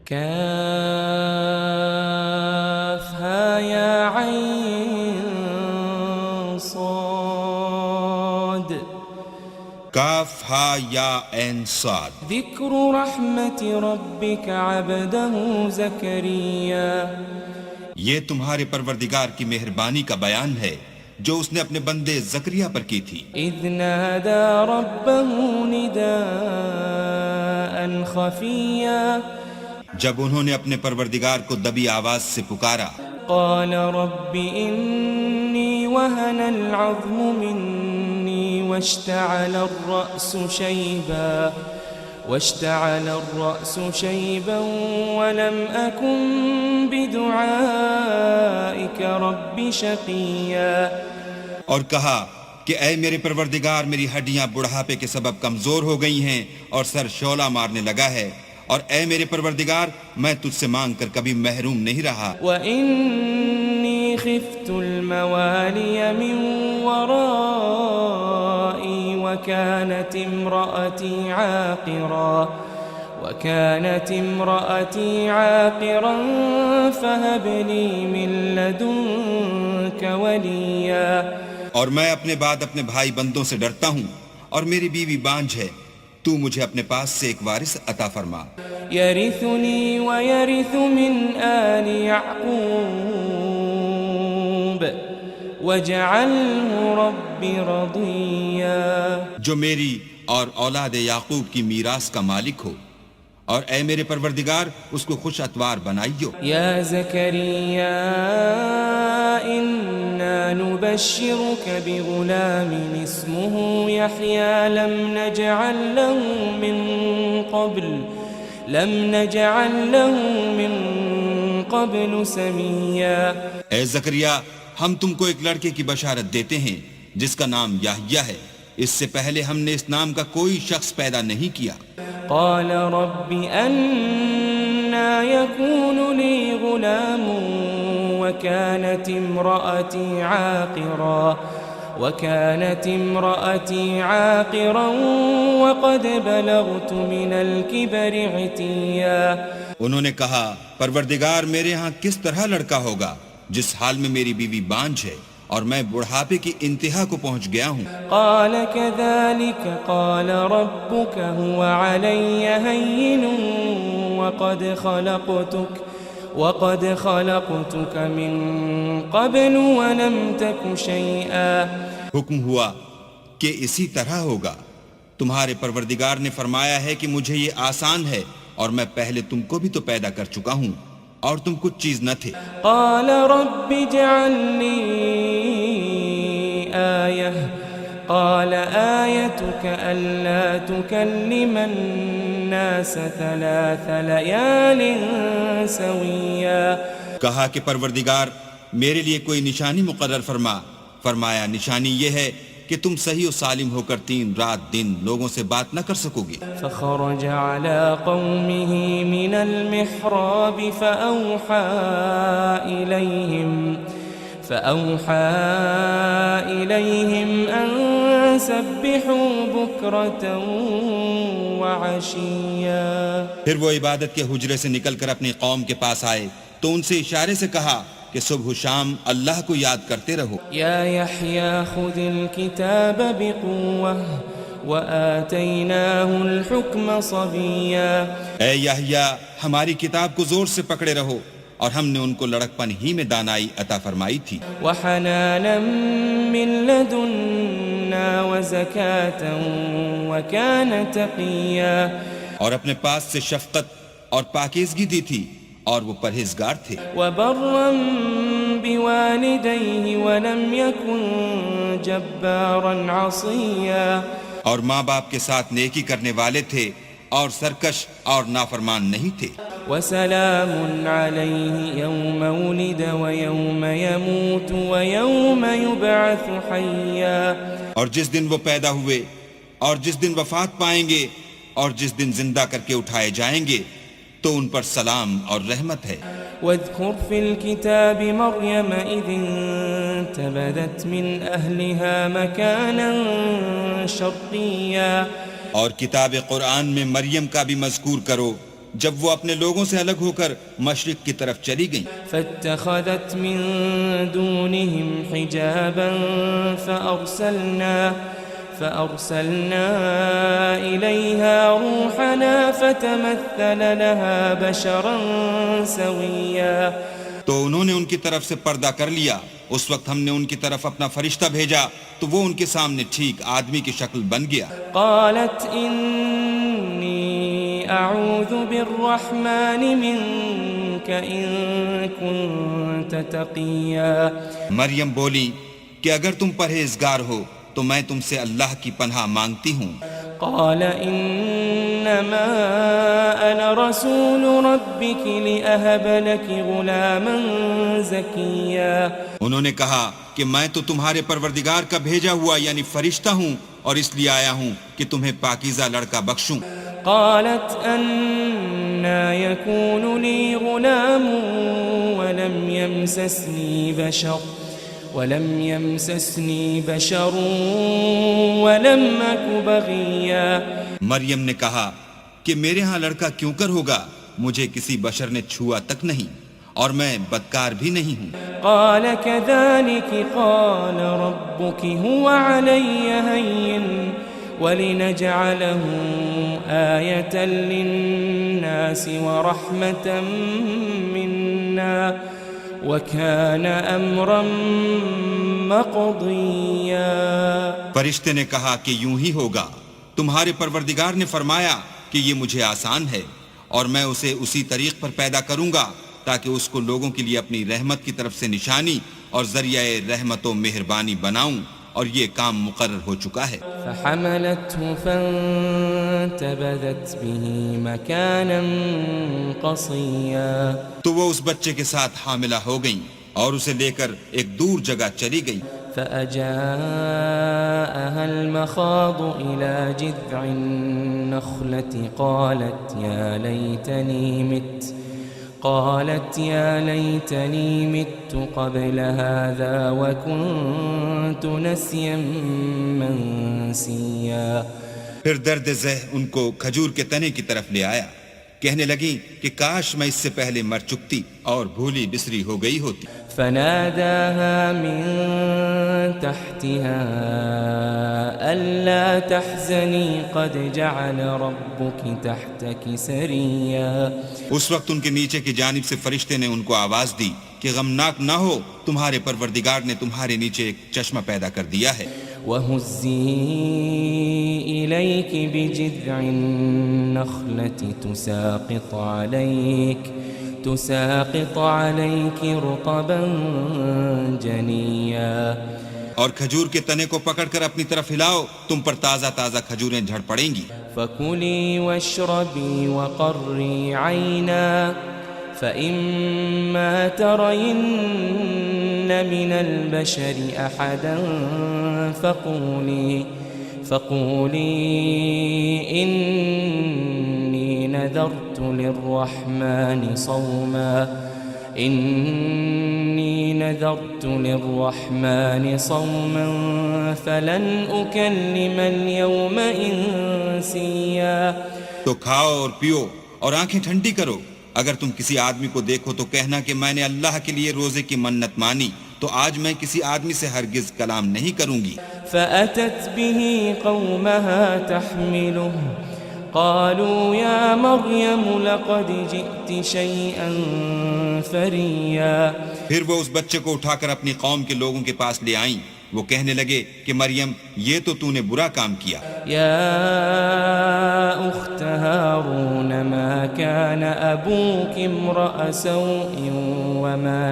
كافها يا عين صاد کاف ہا یا عین صاد. ذكر رحمة ربك عبده زكريا یہ تمہارے پروردگار کی مہربانی کا بیان ہے جو اس نے اپنے بندے زکریا پر کی تھی. إذ نادى ربه نداء خفيا جب انہوں نے اپنے پروردگار کو دبی آواز سے پکارا. قال رب إني وهن العظم مني واشتعل الرأس شيبا ولم أكن بدعائك رب شقيا. اور کہا کہ اے میرے پروردگار میری ہڈیاں بڑھاپے کے سبب کمزور ہو گئی ہیں اور سر شعلہ مارنے لگا ہے، اور اے میرے پروردگار میں تجھ سے مانگ کر کبھی محروم نہیں رہا. وَإِنِّي خِفْتُ الْمَوَالِيَ مِنْ وَرَائِي وَكَانَتِ امْرَأَتِي عَاقِرًا فَهَبْ لِي مِنْ لَدُنْكَ وَلِيًّا. اور میں اپنے بعد اپنے بھائی بندوں سے ڈرتا ہوں اور میری بیوی بانجھ ہے، تو مجھے اپنے پاس سے ایک وارث عطا فرما. يَرِثُنِي وَيَرِثُ مِنْ آلِ يَعْقُوبَ وَاجْعَلْهُ رَبِّ رَضِيًّا. جو میری اور اولاد یعقوب کی میراث کا مالک ہو، اور اے میرے پروردگار اس کو خوش اتوار بنائیو. يا زكريا إنا نبشرك بغلام اسمه يحيى لم نجعل له من قبل سميا. اے زکریا ہم تم کو ایک لڑکے کی بشارت دیتے ہیں جس کا نام یحییٰ ہے، اس سے پہلے ہم نے اس نام کا کوئی شخص پیدا نہیں کیا. قال رب أنا يكون لي غلام وكانت امرأتي عاقرا وقد بلغت من الكبر عتيا. انہوں نے کہا پروردگار میرے ہاں کس طرح لڑکا ہوگا جس حال میں میری بیوی بانجھ ہے اور میں بڑھاپے کی انتہا کو پہنچ گیا ہوں. قال كذلك قال ربك هو علي هين وقد خلقتك من قبل ولم تك شيئا. حکم ہوا کہ اسی طرح ہوگا. تمہارے پروردگار نے فرمایا ہے کہ مجھے یہ آسان ہے اور میں پہلے تم کو بھی تو پیدا کر چکا ہوں اور تم کچھ چیز نہ تھے. قال رب اجعل لي آية قال آيتك ألا تكلم الناس 3 ليال سويا. کہا کہ پروردگار میرے لیے کوئی نشانی مقرر فرما. فرمایا نشانی یہ ہے کہ تم صحیح و سالم ہو کر 3 رات دن لوگوں سے بات نہ کر سکو گے. فخرج على قومه من المحراب فأوحى إليهم أن سبحوا بكرة وعشيا. پھر وہ عبادت کے حجرے سے نکل کر اپنی قوم کے پاس آئے تو ان سے اشارے سے کہا کہ صبح و شام اللہ کو یاد کرتے رہو. يا يحيى خذ الكتاب بقوة وآتيناه الحكم صبيا. اے یحییٰ ہماری کتاب کو زور سے پکڑے رہو، اور ہم نے ان کو لڑکپن ہی میں دانائی عطا فرمائی تھی. وحنانا من لدنا وزكاة وكان تقيا. اور اپنے پاس سے شفقت اور پاکیزگی دی تھی اور وہ پرہیزگار تھے. وبرا بوالديه ولم يكن جبارا عصيا. اور ماں باپ کے ساتھ نیکی کرنے والے تھے اور سرکش اور نافرمان نہیں تھے. وسلام عليه يوم ولد ويوم يموت ويوم يبعث حيا. اور جس دن وہ پیدا ہوئے اور جس دن وفات پائیں گے اور جس دن زندہ کر کے اٹھائے جائیں گے تو ان پر سلام اور رحمت ہے. واذكر في الكتاب مريم إذ انتبذت من أهلها مكانا شرقيا. اور کتاب قرآن میں مریم کا بھی مذکور کرو جب وہ اپنے لوگوں سے الگ ہو کر مشرق کی طرف چلی گئیں فاتخذت من دونهم حجابا فأرسلنا إليها روحنا فتمثل لها بشرا سويا تو انہوں نے ان کی طرف سے پردہ کر لیا. اس وقت ہم نے ان کی طرف اپنا فرشتہ بھیجا تو وہ ان کے سامنے ٹھیک آدمی کی شکل بن گیا. قالت إني أعوذ بالرحمن منك إن كنت تقيا. مریم بولی کہ اگر تم پرہیزگار ہو تو میں تم سے اللہ کی پناہ مانگتی ہوں. قال إنما أنا رسول ربك لأهب لك غلاما زكيا. انہوں نے کہا کہ میں تو تمہارے پروردگار کا بھیجا ہوا یعنی فرشتہ ہوں اور اس لیے آیا ہوں کہ تمہیں پاکیزہ لڑکا بخشوں. قالت أنا يكون لي غلام ولم يمسسني بشر ولم أك بغيا. مریم نے کہا کہ میرے ہاں لڑکا کیوں کر ہوگا، مجھے کسی بشر نے چھوا تک نہیں اور میں بدکار بھی نہیں ہوں. قال كذلك قال ربك هو علي هين ولنجعله آية للناس ورحمة منا وَكَانَ أَمْرًا مَقْضِيًّا. فرشتے نے کہا کہ یوں ہی ہوگا، تمہارے پروردگار نے فرمایا کہ یہ مجھے آسان ہے اور میں اسے اسی طریق پر پیدا کروں گا تاکہ اس کو لوگوں کے لیے اپنی رحمت کی طرف سے نشانی اور ذریعہ رحمت و مہربانی بناؤں، اور یہ کام مقرر ہو چکا ہے. فحملته فانتبذت به مكانا قصيا. تو وہ اس بچے کے ساتھ حاملہ ہو گئیں اور اسے لے کر ایک دور جگہ چلی گئی. فأجاءها المخاض إلى جذع النخلة قالت يا ليتني مت قبل هذا وكنت نسيا منسيا. پھر درد ذہ ان کو کھجور کے تنے کی طرف لے آیا، کہنے لگی کہ کاش میں اس سے پہلے مر چکتی اور بھولی بسری ہو گئی ہوتی. فناداها من تحتها ألا تحزني قد جعل ربك تحتك سريا. اس وقت ان کے نیچے کی جانب سے فرشتے نے ان کو آواز دی کہ غمناک نہ ہو، تمہارے پروردگار نے تمہارے نیچے ایک چشمہ پیدا کر دیا ہے. وَهُزِّي إِلَيْكِ بِجِذْعِ النَّخْلَةِ تُسَاقِطْ عَلَيْكِ رُطَبًا جَنِيًّا. اور کھجور کے تنے کو پکڑ کر اپنی طرف ہلاؤ، تم پر تازہ تازہ کھجوریں جھڑ پڑیں گی. فَكُلِي وَاشْرَبِي وَقَرِّي عَيْنًا فَإِمَّا تَرَيِنَّ مِنَ الْبَشَرِ أَحَدًا فَقُولِي إِنِّي نَذَرْتُ لِلرَّحْمَنِ صَوْمًا فَلَنْ أُكَلِّمَ الْيَوْمَ إِنسِيًّا. تو کھاؤ اور پیو اور آنکھیں ٹھنڈی کرو. اگر تم کسی آدمی کو دیکھو تو کہنا کہ میں نے اللہ کے لیے روزے کی منت مانی، تو آج میں کسی آدمی سے ہرگز کلام نہیں کروں گی. فأتت به قومها تحمله قالوا يا مريم لقد جئت شيئا فريا. پھر وہ اس بچے کو اٹھا کر اپنی قوم کے لوگوں کے پاس لے آئیں. وہ کہنے لگے کہ مریم یہ تو نے برا کام کیا. يا أخت هارون ما كان أبوك امرأ سوء وما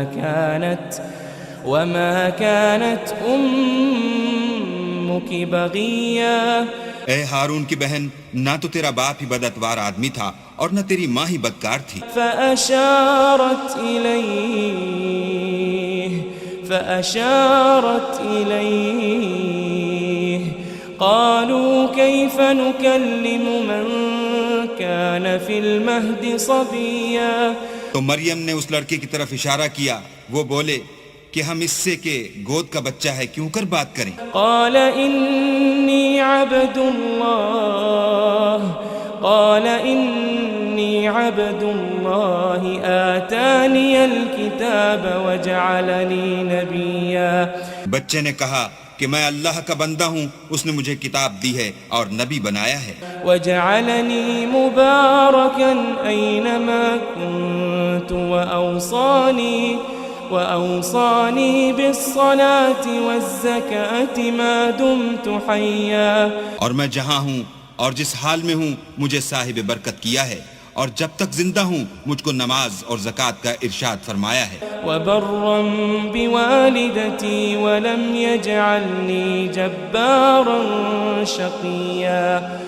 كانت أمك بغيا. اے ہارون کی بہن، نہ تو تیرا باپ ہی بداتوار آدمی تھا اور نہ تیری ماں ہی بدکار تھی. فأشارت إليه قالوا كيف نكلم من كان في المهد صبيا. تو مریم نے اس لڑکے کی طرف اشارہ کیا. وہ بولے کہ ہم اس سے کہ گود کا بچہ ہے کیوں کر بات کریں. قال إني عبد الله آتاني الكتاب وجعلني نبيا. بچے نے کہا کہ میں اللہ کا بندہ ہوں، اس نے مجھے کتاب دی ہے اور نبی بنایا ہے. وجعلني مباركا أينما كنت وأوصاني بالصلاة والزكاة ما دمت حيا. اور میں جہاں ہوں اور جس حال میں ہوں مجھے صاحب برکت کیا ہے، اور جب تک زندہ ہوں مجھ کو نماز اور زکوٰۃ کا ارشاد فرمایا ہے. وبرا بوالدتي ولم يجعلني جبارا شقيا.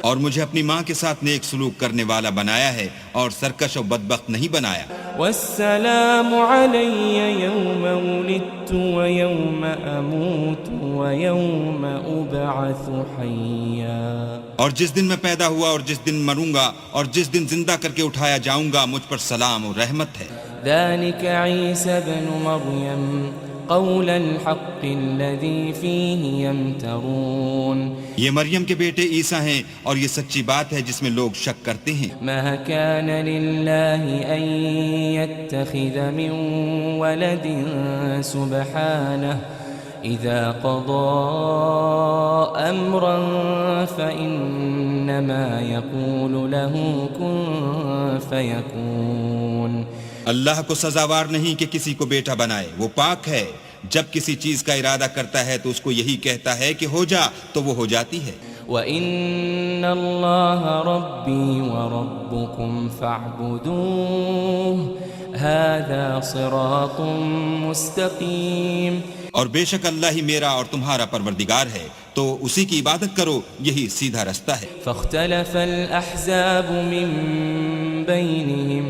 اور مجھے اپنی ماں کے ساتھ نیک سلوک کرنے والا بنایا ہے اور سرکش و بدبخت نہیں بنایا. والسلام علي يوم ولدت ويوم أموت ويوم أبعث حيا. اور جس دن میں پیدا ہوا اور جس دن مروں گا اور جس دن زندہ کر کے اٹھایا جاؤں گا مجھ پر سلام اور رحمت ہے. ذلك عيسى ابن مريم قول الحق الذي فيه يمترون. یہ مریم کے بیٹے عیسیٰ ہیں اور یہ سچی بات ہے جس میں لوگ شک کرتے ہیں. ما كان لله أن يتخذ من ولد سبحانه إذا قضى أمرا فإنما يقول له كن فيكون. اللہ کو سزاوار نہیں کہ کسی کو بیٹا بنائے، وہ پاک ہے. جب کسی چیز کا ارادہ کرتا ہے تو اس کو یہی کہتا ہے کہ ہو جا تو وہ ہو جاتی ہے. وَإِنَّ اللَّهَ رَبِّي وَرَبُّكُمْ فَاعْبُدُوهُ هَذَا صِرَاطٌ مُسْتَقِيمٌ. اور بے شک اللہ ہی میرا اور تمہارا پروردگار ہے، تو اسی کی عبادت کرو، یہی سیدھا رستہ ہے. فاختلف الأحزاب من بينهم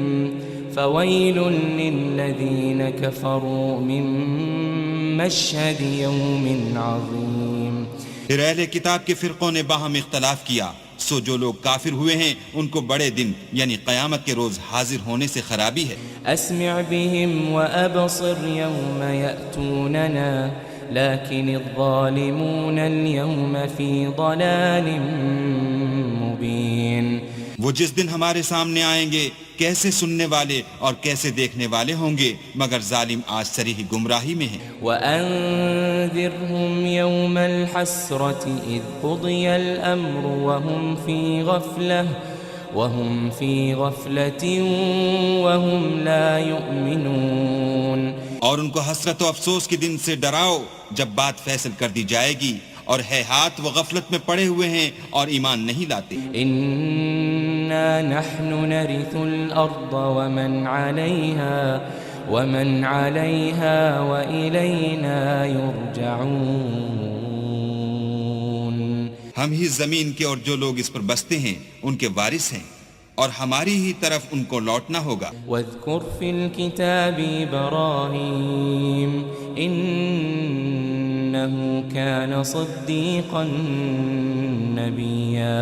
فويل للذين كفروا من مشهد يوم عظيم. پھر اہل کتاب کے فرقوں نے باہم اختلاف کیا، سو جو لوگ کافر ہوئے ہیں ان کو بڑے دن یعنی قیامت کے روز حاضر ہونے سے خرابی ہے. اسمع بهم وابصر يوم يأتوننا لكن الظالمون اليوم في ضلال مبين. وہ جس دن ہمارے سامنے آئیں گے کیسے سننے والے اور کیسے دیکھنے والے ہوں گے، مگر ظالم آج صریح گمراہی میں ہیں. وَأَنذِرْهُمْ يَوْمَ الْحَسْرَةِ إِذْ قُضِيَ الْأَمْرُ وَهُمْ فِي غَفْلَةٍ وَهُمْ لَا يُؤْمِنُونَ. اور ان کو حسرت و افسوس کے دن سے ڈراؤ جب بات فیصل کر دی جائے گی، اور ہے ہاتھ وہ غفلت میں پڑے ہوئے ہیں اور ایمان نہیں لاتے. إِنَّا نَحْنُ نَرِثُ الْأَرْضَ وَمَنْ عَلَيْهَا وَإِلَيْنَا يُرْجَعُونَ. ہم ہی زمین کے اور جو لوگ اس پر بستے ہیں ان کے وارث ہیں، اور ہماری ہی طرف ان کو لوٹنا ہوگا. وَاذْكُرْ فِي الْكِتَابِ إِبْرَاهِيمَ إِنَّهُ كَانَ صِدِّيقًا نَبِيًّا.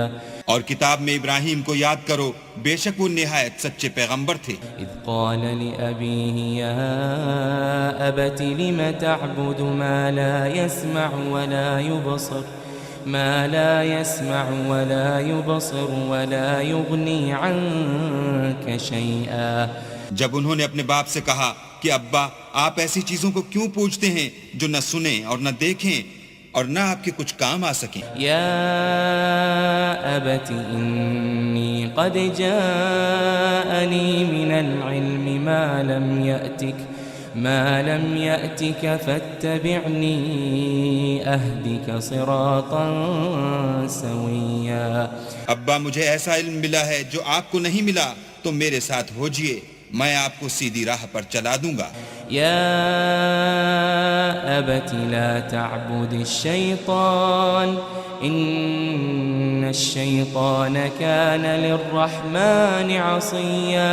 اور کتاب میں ابراہیم کو یاد کرو، بے شک وہ نہایت سچے پیغمبر تھے. اذ قال لأبيه يا أبت لم تعبد ما لا يسمع ولا يبصر ولا يغني عنك شيئا. جب انہوں نے اپنے باپ سے کہا کہ ابا آپ ایسی چیزوں کو کیوں پوچھتے ہیں جو نہ سنیں اور نہ دیکھیں اور نہ آپ کے کچھ کام آ سکیں. یا ابت انی قد جاءنی من العلم ما لم يأتك فاتبعنی اہدک صراطا سویا. ابا مجھے ایسا علم ملا ہے جو آپ کو نہیں ملا، تو میرے ساتھ ہوجئے، میں آپ کو سیدھی راہ پر چلا دوں گا. یا ابت لا تعبد الشیطان ان الشیطان کان للرحمن عصیا.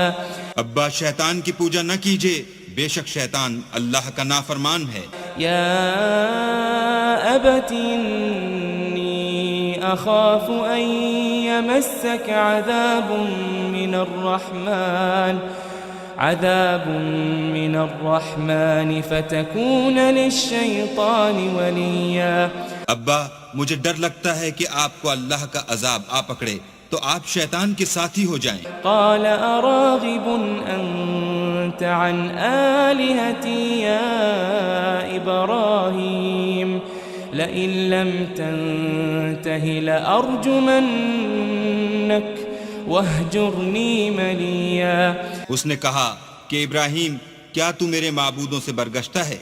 ابا شیطان کی پوجا نہ کیجئے، بے شک شیطان اللہ کا نافرمان ہے. یا ابت انی اخاف ان یمسک عذاب من الرحمن فتكون للشیطان ولیا. ابا مجھے ڈر لگتا ہے کہ آپ کو اللہ کا عذاب آ پکڑے، تو آپ شیطان کے ساتھی ہو جائیں۔ قال أراغب أنت عن آلهتي يا إبراهيم لئن لم تنته لأرجمنك واهجرني مليا۔ اس نے کہا کہ ابراہیم کیا تو میرے معبودوں سے برگشتہ ہے؟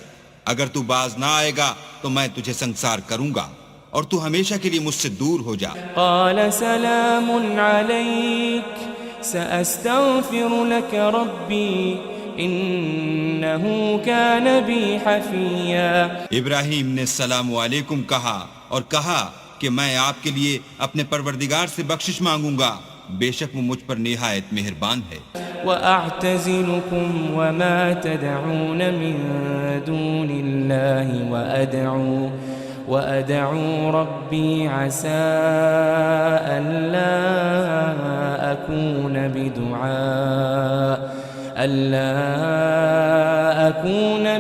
اگر تو باز نہ آئے گا تو میں تجھے سنسار کروں گا اور تو ہمیشہ کے لیے مجھ سے دور ہو جا۔ قال سلام عليك سأستغفر لك ربي إنه كان بي حفيا۔ ابراہیم نے السلام علیکم کہا اور کہا کہ میں آپ کے لیے اپنے پروردگار سے بخشش مانگوں گا، بے شک وہ مجھ پر نہایت مہربان ہے۔ وأعتزلكم وما تدعون من دون الله وأدعو ربي عسى ألا أكون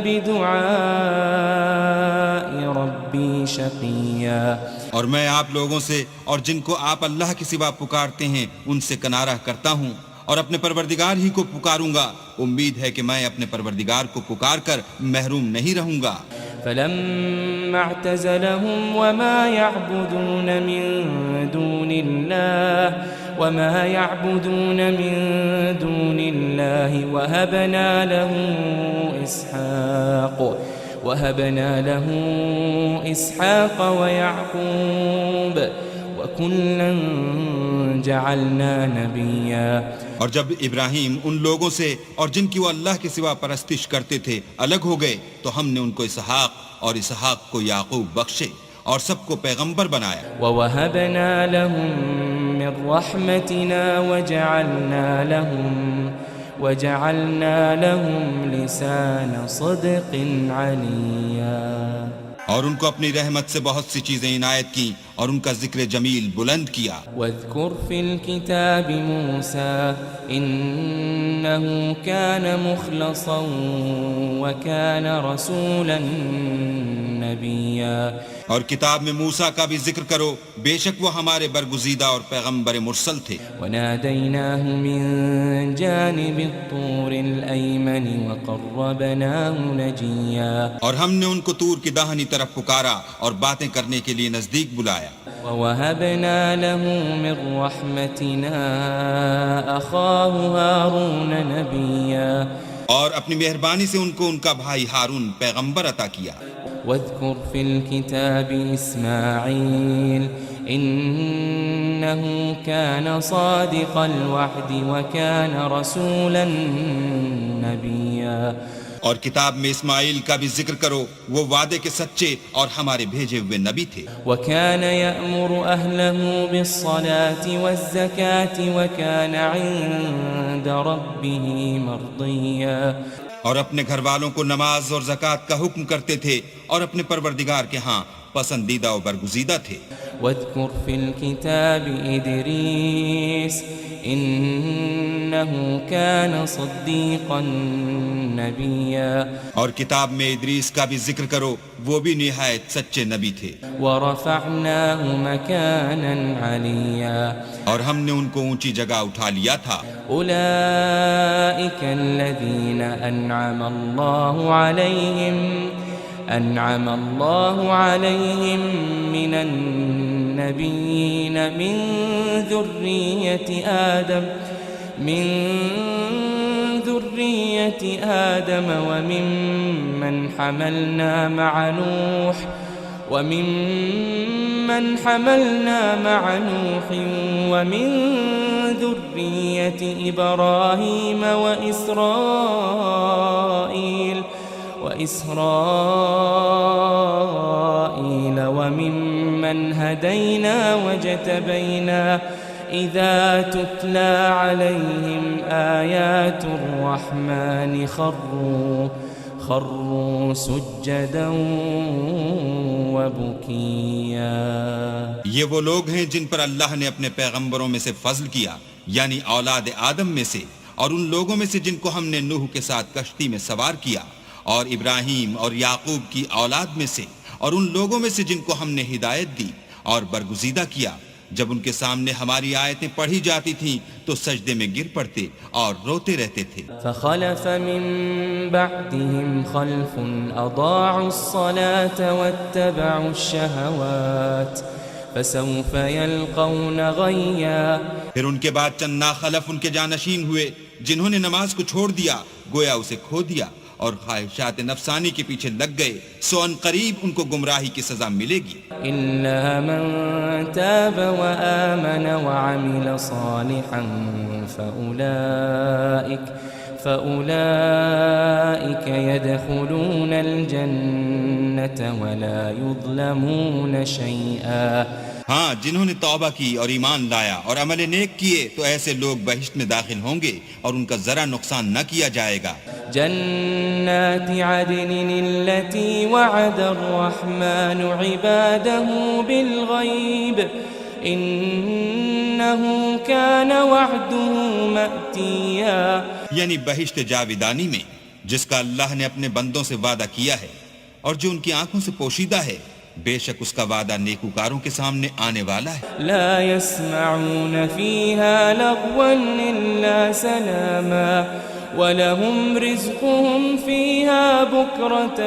بدعاء ربي شقيا۔ اور میں آپ لوگوں سے اور جن کو آپ اللہ کے سوا پکارتے ہیں ان سے کنارہ کرتا ہوں اور اپنے پروردگار ہی کو پکاروں گا، امید ہے کہ میں اپنے پروردگار کو پکار کر محروم نہیں رہوں گا۔ فلما اعتزلهم وما يعبدون من دون الله وهبنا له إسحاق ويعقوب وكلا جعلنا نبيا۔ اور جب ابراہیم ان لوگوں سے اور جن کی وہ اللہ کے سوا پرستش کرتے تھے الگ ہو گئے تو ہم نے ان کو اسحاق اور اسحاق کو یعقوب بخشے اور سب کو پیغمبر بنایا۔ وَوَهَبْنَا لَهُم مِّن رَّحْمَتِنَا وَجَعَلْنَا لَهُمْ لِسَانَ صِدْقٍ عَلِيًّا۔ اور ان کو اپنی رحمت سے بہت سی چیزیں عنایت کی اور ان کا ذکر جمیل بلند کیا۔ واذكر في الكتاب موسى إنه كان مخلصا وكان رسولا نبيا۔ اور کتاب میں موسیٰ کا بھی ذکر کرو، بے شک وہ ہمارے برگزیدہ اور پیغمبر مرسل تھے۔ وناديناه من جانب الطور الأيمن وقربناه نجيا۔ اور ہم نے ان کو طور کی داہنی طرف پکارا اور باتیں کرنے کے لیے نزدیک بلایا۔ ووهبنا له من رحمتنا أخاه هارون نبيا۔ اور اپنی مہربانی سے ان کو ان کا بھائی ہارون پیغمبر عطا کیا۔ واذكر في الكتاب إسماعيل إنه كان صادق الوعد وكان رسولا نبيا۔ اور کتاب میں اسماعیل کا بھی ذکر کرو، وہ وعدے کے سچے اور ہمارے بھیجے ہوئے نبی تھے۔ وكان يأمر أهله بالصلاة والزكاة وكان عند ربه مرضيا۔ اور اپنے گھر والوں کو نماز اور زکوٰۃ کا حکم کرتے تھے اور اپنے پروردگار کے ہاں پسندیدہ و برگزیدہ تھے۔ واذكر في الكتاب إدريس إنه كان صديقا نبيا۔ اور کتاب میں ادریس کا بھی ذکر کرو، وہ بھی نہایت سچے نبی تھے۔ ورفعناه مكانا عليا۔ اور ہم نے ان کو اونچی جگہ اٹھا لیا تھا۔ أولئك الذين أنعم الله عليهم من النبيين من ذرية آدم وممن حملنا مع نوح ومن ذرية إبراهيم وإسرائيل وممن هدينا واجتبينا إذا تتلى عليهم آيات الرحمن خروا سجدا وبكيا۔ یہ وہ لوگ ہیں جن پر اللہ نے اپنے پیغمبروں میں سے فضل کیا، یعنی اولاد آدم میں سے، اور ان لوگوں میں سے جن کو ہم نے نوح کے ساتھ کشتی میں سوار کیا، اور ابراہیم اور یعقوب کی اولاد میں سے، اور ان لوگوں میں سے جن کو ہم نے ہدایت دی اور برگزیدہ کیا، جب ان کے سامنے ہماری آیتیں پڑھی جاتی تھیں تو سجدے میں گر پڑتے اور روتے رہتے تھے۔ فخلف من بعدهم خلف اضاعوا الصلاة واتبعوا الشهوات فسوف يلقون غيا۔ پھر ان کے بعد چند ناخلف ان کے جانشین ہوئے جنہوں نے نماز کو چھوڑ دیا، گویا اسے کھو دیا اور خواہشات نفسانی کے پیچھے لگ گئے، سو ان قریب ان کو گمراہی کی سزا ملے گی۔ إلا من تاب وآمن وعمل صالحا فأولئك يدخلون الجنة ولا يظلمون شيئا۔ ہاں، جنہوں نے توبہ کی اور ایمان لایا اور عمل نیک کیے تو ایسے لوگ بہشت میں داخل ہوں گے اور ان کا ذرا نقصان نہ کیا جائے گا۔ جنات عدن التي وعد الرحمن عباده بالغيب إنه كان وعده مأتيا۔ یعنی بہشت جاودانی میں جس کا اللہ نے اپنے بندوں سے وعدہ کیا ہے اور جو ان کی آنکھوں سے پوشیدہ ہے، بے شک اس کا وعدہ نیکوکاروں کے سامنے آنے والا ہے۔ لا يسمعون فيها لغوا إلا سلاما وَلَهُمْ رِزْقُهُمْ فِيهَا بُكْرَةً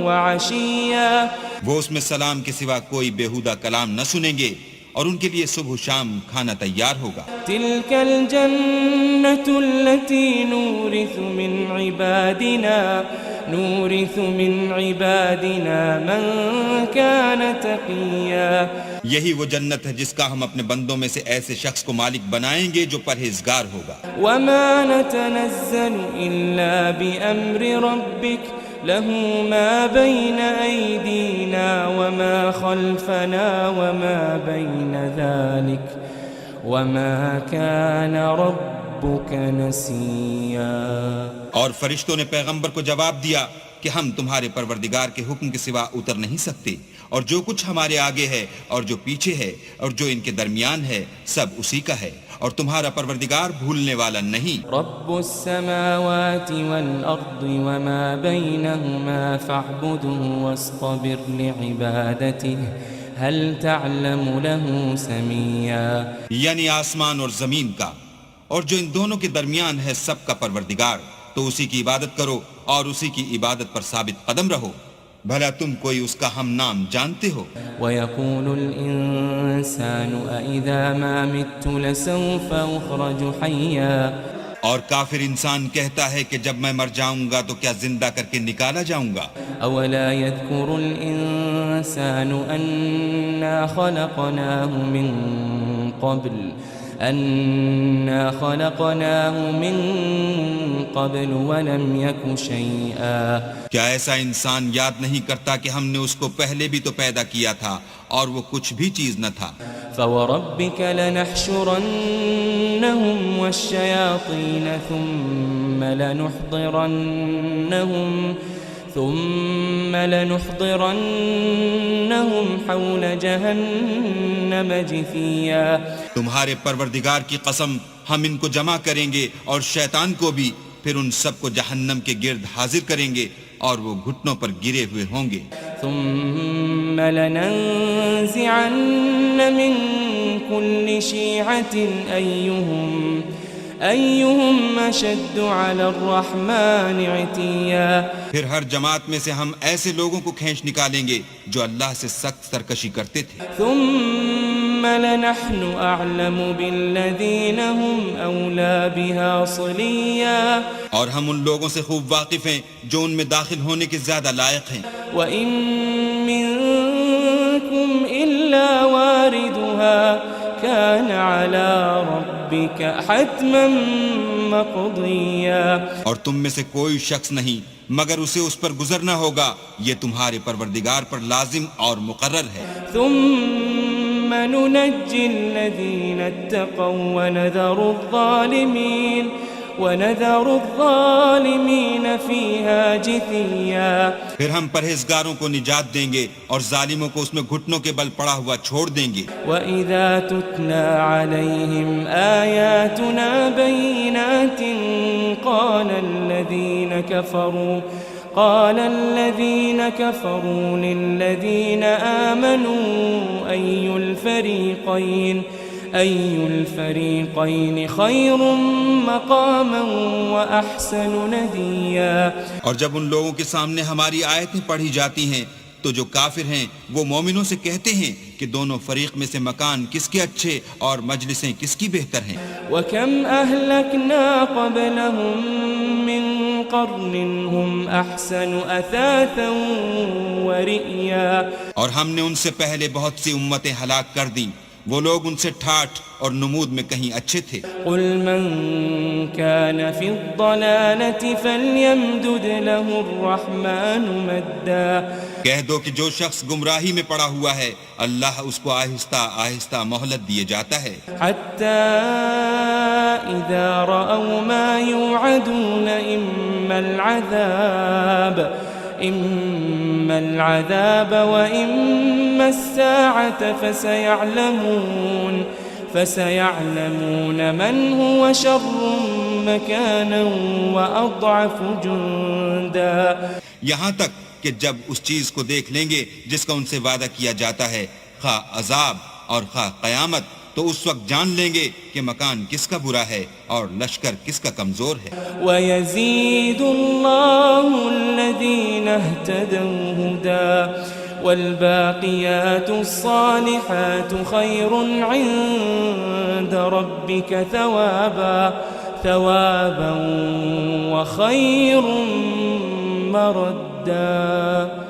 وَعَشِيًّا۔ وہ اس میں سلام کے سوا کوئی بیہودہ کلام نہ سنیں گے اور ان کے لیے صبح و شام کھانا تیار ہوگا۔ تِلْكَ الْجَنَّةُ الَّتِي نُورِثُ مِنْ عِبَادِنَا مَنْ كَانَ تَقِيًّا۔ یہی وہ جنت ہے جس کا ہم اپنے بندوں میں سے ایسے شخص کو مالک بنائیں گے جو پرہیزگار ہوگا۔ وَمَا نَتَنَزَّلُ إِلَّا بِأَمْرِ رَبِّكَ لَهُ مَا بَيْنَ أَيْدِينَا وَمَا خَلْفَنَا وَمَا بَيْنَ ذَلِكَ وَمَا كَانَ رَبُّكَ نَسِيًّا۔ اور فرشتوں نے پیغمبر کو جواب دیا کہ ہم تمہارے پروردگار کے حکم کے سوا اتر نہیں سکتے، اور جو کچھ ہمارے آگے ہے اور جو پیچھے ہے اور جو ان کے درمیان ہے سب اسی کا ہے، اور تمہارا پروردگار بھولنے والا نہیں۔ رب السماوات والأرض وما بينهما فاعبده واصطبر لعبادته هل تعلم له سميا۔ یعنی آسمان اور زمین کا اور جو ان دونوں کے درمیان ہے سب کا پروردگار، تو اسی کی عبادت کرو اور اسی کی عبادت پر ثابت قدم رہو، بھلا تم کوئی اس کا ہم نام جانتے ہو؟ وَيَقُولُ الْإِنسَانُ أَإِذَا مَا مِتُّ لَسَوْفَ أُخْرَجُ حَيًّا۔ اور کافر انسان کہتا ہے کہ جب میں مر جاؤں گا تو کیا زندہ کر کے نکالا جاؤں گا؟ أَوَلَا يَذْكُرُ الْإِنسَانُ أَنَّا خَلَقْنَاهُ مِن قَبْلُ وَلَمْ يَكُ شَيْئًا۔ کیا ایسا انسان یاد نہیں کرتا کہ ہم نے اس کو پہلے بھی تو پیدا کیا تھا اور وہ کچھ بھی چیز نہ تھا؟ فَوَرَبِّكَ لَنَحْشُرَنَّهُمْ وَالشَّيَاطِينَ ثُمَّ لَنُحْضِرَنَّهُمْ حَوْلَ جَهَنَّمَ جِثِيًّا۔ تمہارے پروردگار کی قسم ہم ان کو جمع کریں گے اور شیطان کو بھی، پھر ان سب کو جہنم کے گرد حاضر کریں گے اور وہ گھٹنوں پر گرے ہوئے ہوں گے۔ ثم لننزعن من كل شيعة أيهم أشد على الرحمن عتيا۔ پھر ہر جماعت میں سے ہم ایسے لوگوں کو کھینچ نکالیں گے جو اللہ سے سخت سرکشی کرتے تھے۔ ثم لنحن أعلم بالذين هم أولى بها صليا۔ اور ہم ان لوگوں سے خوب واقف ہیں جو ان میں داخل ہونے کے زیادہ لائق ہیں۔ وَإِن مِّنكُمْ إِلَّا وَارِدُهَا كَانَ عَلَى رَبِّكَ حَتْمًا مَّقْضِيًّا۔ اور تم میں سے کوئی شخص نہیں مگر اسے اس پر گزرنا ہوگا، یہ تمہارے پروردگار پر لازم اور مقرر ہے۔ ثُمَّ نُنَجِّي الَّذِينَ اتَّقَوْا وَنَذَرُ الظَّالِمِينَ فِيهَا جِثِيًّا۔ پھر ہم پرہیزگاروں کو نجات دیں گے اور ظالموں کو اس میں گھٹنوں کے بل پڑا ہوا چھوڑ دیں گے۔ وَإِذَا تُتْلَى عَلَيْهِمْ آيَاتُنَا بَيِّنَاتٍ قَالَ وقال الذين كفروا للذين آمنوا أي الفريقين خير مقاما وأحسن نديا. اور جب ان لوگوں کے سامنے ہماری آیتیں پڑھی جاتی ہیں تو جو کافر ہیں وہ مومنوں سے کہتے ہیں کہ دونوں فریق میں سے مکان کس کے اچھے اور مجلسیں کس کی بہتر ہیں. وَكَمْ أَهْلَكْنَا قَبْلَهُمْ مِنْ قَرْنٍ هُمْ أَحْسَنُ أَثَاثًا وَرِئْيًا. اور ہم نے ان سے پہلے بہت سی امتیں ہلاک کر دیں، وہ لوگ ان سے ٹھاٹھ اور نمود میں کہیں اچھے تھے. قُلْ مَنْ كَانَ فِي الضَّلَالَةِ فَلْيَمْدُدْ لَهُ الرَّحْمَنُ مَدًّا. کہہ دو کہ جو شخص گمراہی میں پڑا ہوا ہے اللہ اس کو آہستہ آہستہ مہلت دیے جاتا ہے. حَتَّى إِذَا رَأَوْا مَا يُوعَدُونَ إِمَّا الْعَذَابَ وَإِمَّا السَّاعَةَ فَسَيَعْلَمُونَ مَنْ هُوَ شَرٌّ مَكَانًا وَأَضْعَفُ جُنْدًا. یہاں تک کہ جب اس چیز کو دیکھ لیں گے جس کا ان سے وعدہ کیا جاتا ہے، خواہ عذاب اور خواہ قیامت، تو اس وقت جان لیں گے کہ مکان کس کا برا ہے اور لشکر کس کا کمزور ہے. وَيَزِيدُ اللَّهُ الَّذِينَ اهْتَدَوْا هُدًى وَالْبَاقِيَاتُ الصَّالِحَاتُ خَيْرٌ عِندَ رَبِّكَ ثَوَابًا وَخَيْرٌ مَرَدًّا.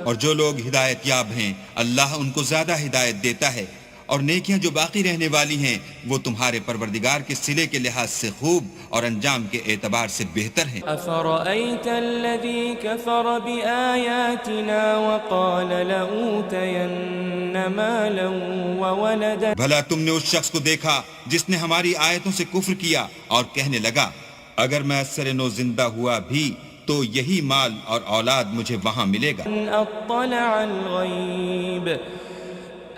اور جو لوگ ہدایت یاب ہیں اللہ ان کو زیادہ ہدایت دیتا ہے، اور نیکیاں جو باقی رہنے والی ہیں وہ تمہارے پروردگار کے صلے کے لحاظ سے خوب اور انجام کے اعتبار سے بہتر ہیں. أَفَرَأَيْتَ الَّذِي كَفَرَ بِآيَاتِنَا وَقَالَ لَأُوتَيَنَّ مَالًا وَوَلَدًا. بھلا تم نے اس شخص کو دیکھا جس نے ہماری آیتوں سے کفر کیا اور کہنے لگا اگر میں اثر نو زندہ ہوا بھی تو یہی مال اور اولاد مجھے وہاں ملے گا.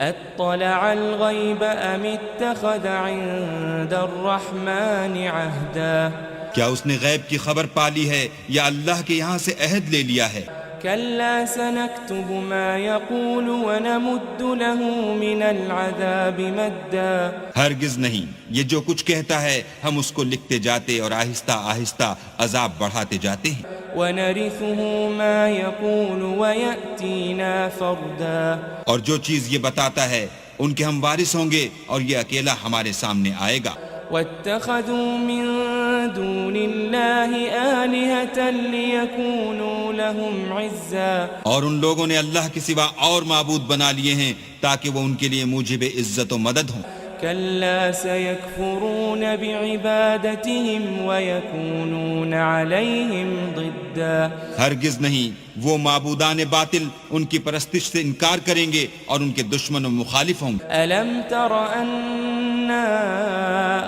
اطلع الغیب ام اتخذ عند الرحمن عہدا. کیا اس نے غیب کی خبر پالی ہے یا اللہ کے یہاں سے عہد لے لیا ہے؟ كلا سنكتب ما يقول ونمد له من العذاب مدا. ہرگز نہیں، یہ جو کچھ کہتا ہے ہم اس کو لکھتے جاتے اور آہستہ آہستہ عذاب بڑھاتے جاتے ہیں. ونرثه ما يقول ويأتينا فردا. اور جو چیز یہ بتاتا ہے ان کے ہم وارث ہوں گے اور یہ اکیلا ہمارے سامنے آئے گا. واتخذوا من دون الله آلهة ليكونوا لهم عزا. اور ان لوگوں نے اللہ کے سوا اور معبود بنا لیے ہیں تاکہ وہ ان کے لیے موجب عزت و مدد ہوں. كلا سيكفرون بعبادتهم ويكونون عليهم ضدا. ہرگز نہیں، وہ معبودان باطل ان کی پرستش سے انکار کریں گے اور ان کے دشمن و مخالف ہوں گے. ألم تر أنا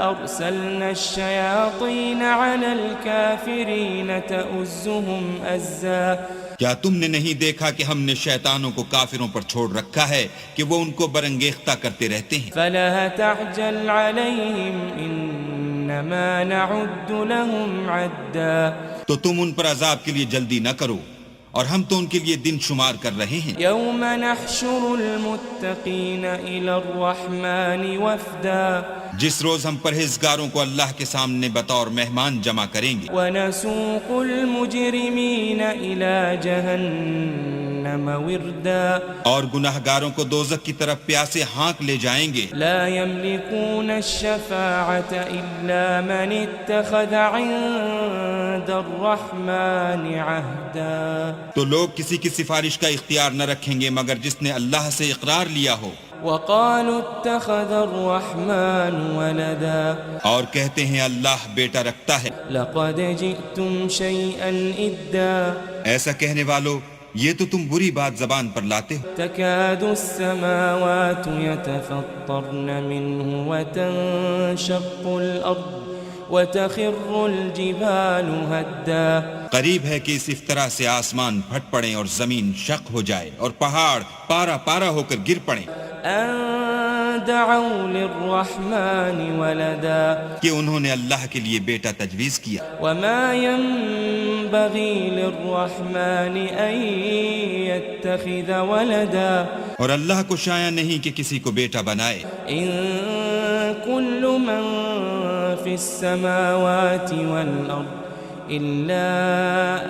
أرسلنا الشياطين على الكافرين تؤزهم أزا. کیا تم نے نہیں دیکھا کہ ہم نے شیطانوں کو کافروں پر چھوڑ رکھا ہے کہ وہ ان کو برنگیختہ کرتے رہتے ہیں. فلا تعجل عليهم إنما نعد لهم عدا. تو تم ان پر عذاب کے لیے جلدی نہ کرو اور ہم تو ان کے لیے دن شمار کر رہے ہیں. يوم نحشر المتقين إلى الرحمن وفدا. جس روز ہم پرہیزگاروں کو اللہ کے سامنے بطور مہمان جمع کریں گے. ونسوق المجرمين إلى جهنم وردا. اور گناہگاروں کو دوزخ کی طرف پیاسے ہانک لے جائیں گے. لا يملكون الشفاعة إلا من اتخذ عند الرحمن عهدا. تو لوگ کسی کی سفارش کا اختیار نہ رکھیں گے مگر جس نے اللہ سے اقرار لیا ہو. وقالوا اتخذ الرحمن ولدا. اور کہتے ہیں اللہ بیٹا رکھتا ہے. لقد جئتم شيئا إدا. ایسا کہنے والو یہ تو تم بری بات زبان پر لاتے ہو. تكاد السماوات يتفطرن منه وتنشق الأرض وتخر الجبال هدا. قریب ہے کہ اس افطرا سے آسمان پھٹ پڑیں اور زمین شق ہو جائے اور پہاڑ پارا پارا ہو کر گر پڑیں. أن دعوا للرحمن ولدا. کہ انہوں نے اللہ کے لیے بیٹا تجویز کیا. وما ينبغي للرحمن أن يتخذ ولدا اور اللہ کو شایع نہیں کہ کسی کو بیٹا بنائے. إن كل من في السماوات والأرض إلا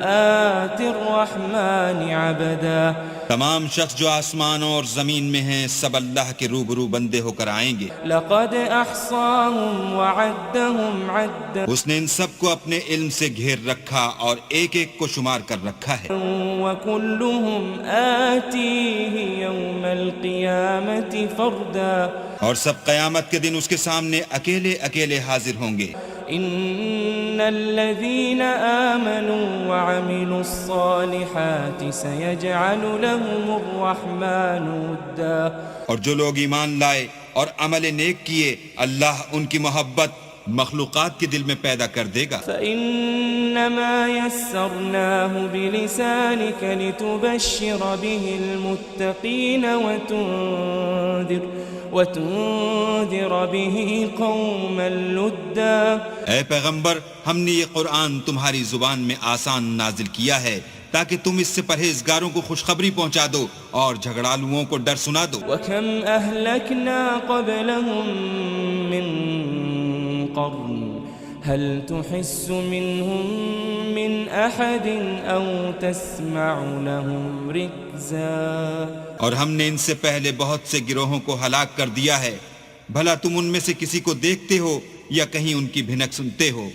آتي الرحمن عبدا. تمام شخص جو آسمانوں اور زمین میں ہیں سب اللہ کے روبرو بندے ہو کر آئیں گے. لقد أحصاهم وعدهم عدا. اس نے ان سب کو اپنے علم سے گھیر رکھا اور ایک ایک کو شمار کر رکھا ہے. وكلهم آتيه يوم القيامة فردا. اور سب قیامت کے دن اس کے سامنے اکیلے اکیلے حاضر ہوں گے. إن الذين آمنوا وعملوا الصالحات سيجعل لهم الرحمن ودا. اور جو لوگ ایمان لائے اور عمل نیک کیے اللہ ان کی محبت مخلوقات کے دل میں پیدا کر دے گا. فإنما يسرناه بلسانك لتبشر به المتقين وتنذر به قوما لدا. اے پیغمبر ہم نے یہ قرآن تمہاری زبان میں آسان نازل کیا ہے تاکہ تم اس سے پرہیزگاروں کو خوشخبری پہنچا دو اور جھگڑالوؤں کو ڈر سنا دو. وكم أهلكنا قبلهم من قرن هل تحس منهم من أحد أو تسمع لهم ركزا. اور ہم نے ان سے پہلے بہت سے گروہوں کو ہلاک کر دیا ہے بھلا تم ان میں سے کسی کو دیکھتے ہو یا کہیں ان کی بھنک سنتے ہو.